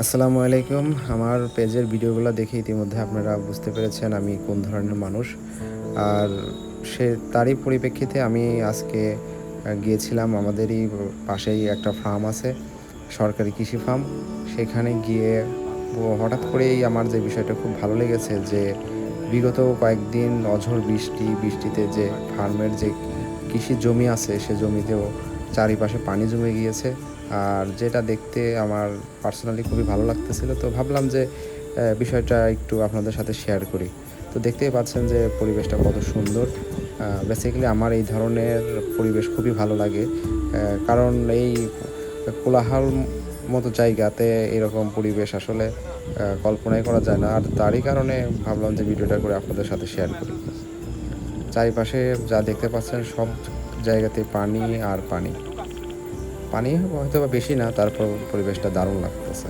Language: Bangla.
আসসালামু আলাইকুম। আমার পেজের ভিডিওগুলো দেখে ইতিমধ্যে আপনারা বুঝতে পেরেছেন আমি কোন ধরনের মানুষ। আর তারই পরিপ্রেক্ষিতে আমি আজকে গিয়েছিলাম আমাদেরই পাশেই একটা ফার্ম আছে, সরকারি কৃষি ফার্ম। সেখানে গিয়ে হঠাৎ করেই আমার যে বিষয়টা খুব ভালো লেগেছে যে বিগত কয়েকদিন অঝড় বৃষ্টিতে যে ফার্মের যে কৃষি জমি আছে সে জমিতেও চারিপাশে পানি জমে গিয়েছে। আর যেটা দেখতে আমার পার্সোনালি খুবই ভালো লাগতেছিল, তো ভাবলাম যে বিষয়টা একটু আপনাদের সাথে শেয়ার করি। তো দেখতেই পাচ্ছেন যে পরিবেশটা কত সুন্দর। বেসিক্যালি আমার এই ধরনের পরিবেশ খুবই ভালো লাগে, কারণ এই কোলাহল মতো জায়গাতে এরকম পরিবেশ আসলে কল্পনাই করা যায় না। আর তারই কারণে ভাবলাম যে ভিডিওটা করে আপনাদের সাথে শেয়ার করি। চারিপাশে যা দেখতে পাচ্ছেন সব জায়গাতে পানি আর পানি। পানি হয়তো বা বেশি না, তারপর পরিবেশটা দারুণ লাগতেছে।